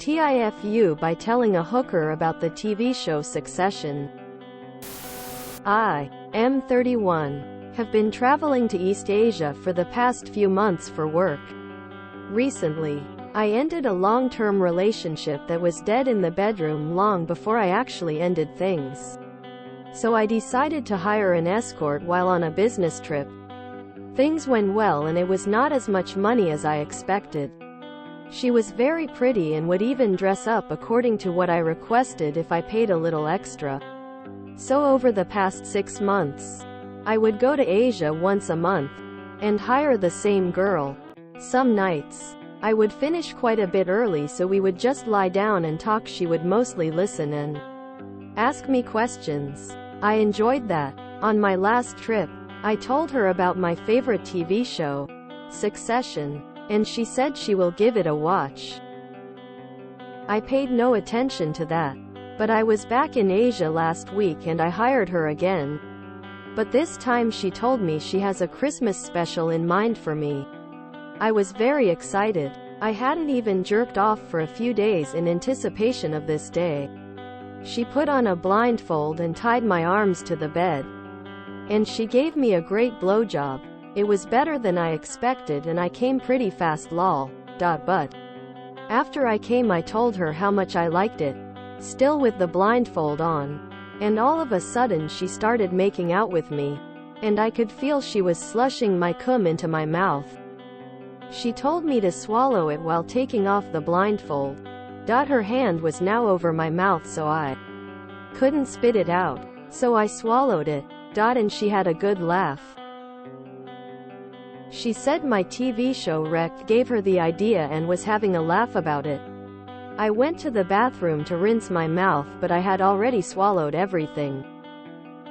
TIFU by telling a hooker about the TV show Succession. I am 31. Have been traveling to East Asia for the past few months for work. Recently, I ended a long-term relationship that was dead in the bedroom long before I actually ended things. So I decided to hire an escort while on a business trip. Things went well and it was not as much money as I expected. She was very pretty and would even dress up according to what I requested if I paid a little extra. So over the past 6 months, I would go to Asia once a month, and hire the same girl. Some nights, I would finish quite a bit early so we would just lie down and talk. She would mostly listen and ask me questions. I enjoyed that. On my last trip, I told her about my favorite TV show, Succession, and she said she will give it a watch. I paid no attention to that. But I was back in Asia last week and I hired her again. But this time she told me she has a Christmas special in mind for me. I was very excited. I hadn't even jerked off for a few days in anticipation of this day. She put on a blindfold and tied my arms to the bed. And she gave me a great blowjob. It was better than I expected and I came pretty fast lol. But after I came I told her how much I liked it, still with the blindfold on. And all of a sudden she started making out with me. And I could feel she was slushing my cum into my mouth. She told me to swallow it while taking off the blindfold. Her hand was now over my mouth so I couldn't spit it out. So I swallowed it. And she had a good laugh. She said my TV show Wrecked gave her the idea and was having a laugh about it. I went to the bathroom to rinse my mouth but I had already swallowed everything.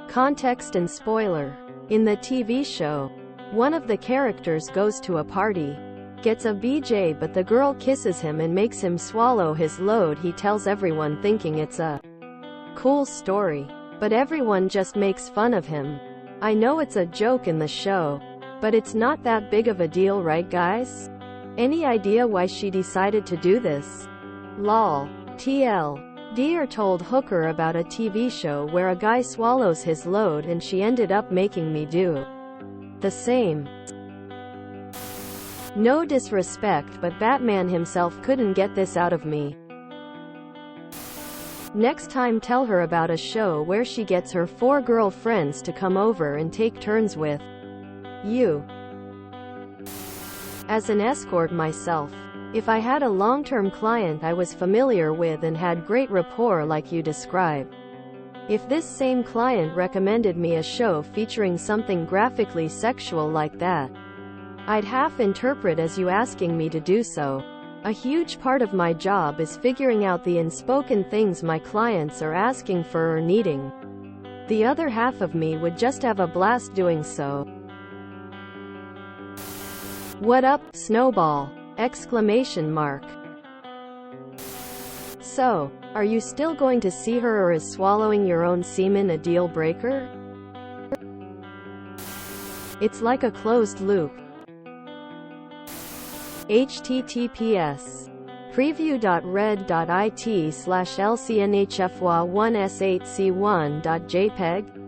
Context and spoiler. In the TV show, one of the characters goes to a party, gets a BJ but the girl kisses him and makes him swallow his load. He tells everyone thinking it's a cool story. But everyone just makes fun of him. I know it's a joke in the show, but it's not that big of a deal, right guys? Any idea why she decided to do this? Lol. TL. Dear told hooker about a TV show where a guy swallows his load and she ended up making me do the same. No disrespect but Batman himself couldn't get this out of me. Next time tell her about a show where she gets her 4 girlfriends to come over and take turns with you. As an escort myself, if I had a long-term client I was familiar with and had great rapport like you describe, if this same client recommended me a show featuring something graphically sexual like that, I'd half interpret as you asking me to do so. A huge part of my job is figuring out the unspoken things my clients are asking for or needing. The other half of me would just have a blast doing so. What up, Snowball? Exclamation mark. So, are you still going to see her or is swallowing your own semen a deal breaker? It's like a closed loop. https preview.red.it/lcnhfwa1s8c1.jpg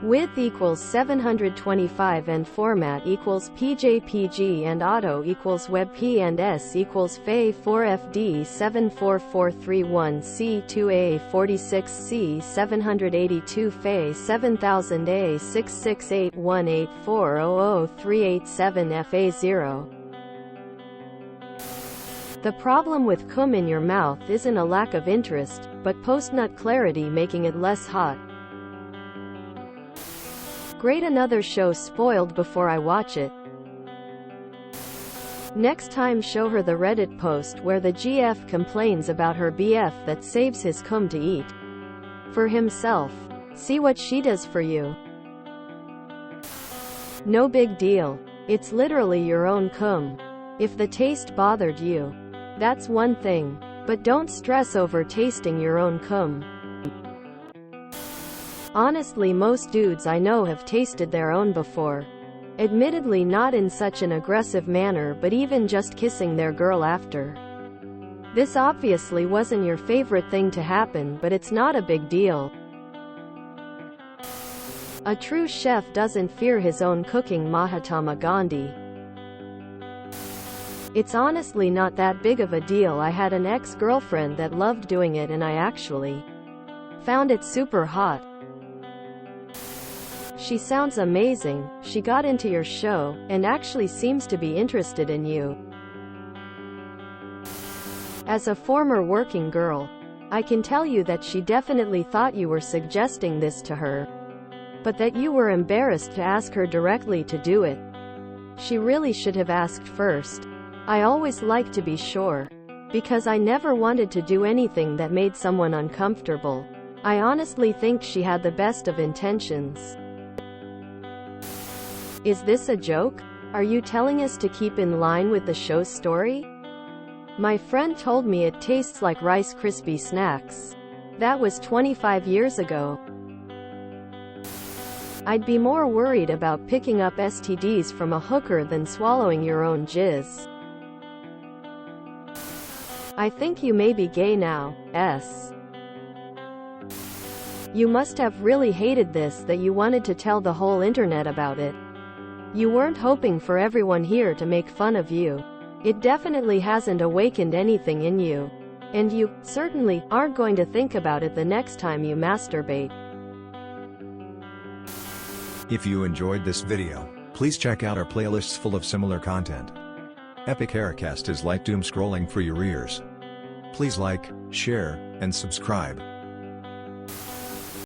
width equals 725 and format equals pjpg and auto equals webp and s equals fe4fd 74431c2a46c 782 fe 7000a 66818400387 fa0. The problem with cum in your mouth isn't a lack of interest, but post-nut clarity making it less hot. Great, another show spoiled before I watch it. Next time show her the Reddit post where the GF complains about her BF that saves his cum to eat for himself. See what she does for you. No big deal. It's literally your own cum. If the taste bothered you, that's one thing, but don't stress over tasting your own cum. Honestly, most dudes I know have tasted their own before. Admittedly not in such an aggressive manner, but even just kissing their girl after This obviously wasn't your favorite thing to happen, but it's not a big deal. A true chef doesn't fear his own cooking. Mahatma Gandhi. It's honestly not that big of a deal. I had an ex-girlfriend that loved doing it and I actually found it super hot. She sounds amazing, she got into your show, and actually seems to be interested in you. As a former working girl, I can tell you that she definitely thought you were suggesting this to her, but that you were embarrassed to ask her directly to do it. She really should have asked first. I always like to be sure, because I never wanted to do anything that made someone uncomfortable. I honestly think she had the best of intentions. Is this a joke? Are you telling us to keep in line with the show's story? My friend told me it tastes like Rice Krispie snacks. That was 25 years ago. I'd be more worried about picking up STDs from a hooker than swallowing your own jizz. I think you may be gay now. You must have really hated this that you wanted to tell the whole internet about it. You weren't hoping for everyone here to make fun of you. It definitely hasn't awakened anything in you. And you, certainly, aren't going to think about it the next time you masturbate. If you enjoyed this video, please check out our playlists full of similar content. Epic Haircast is like doom scrolling for your ears. Please like, share, and subscribe.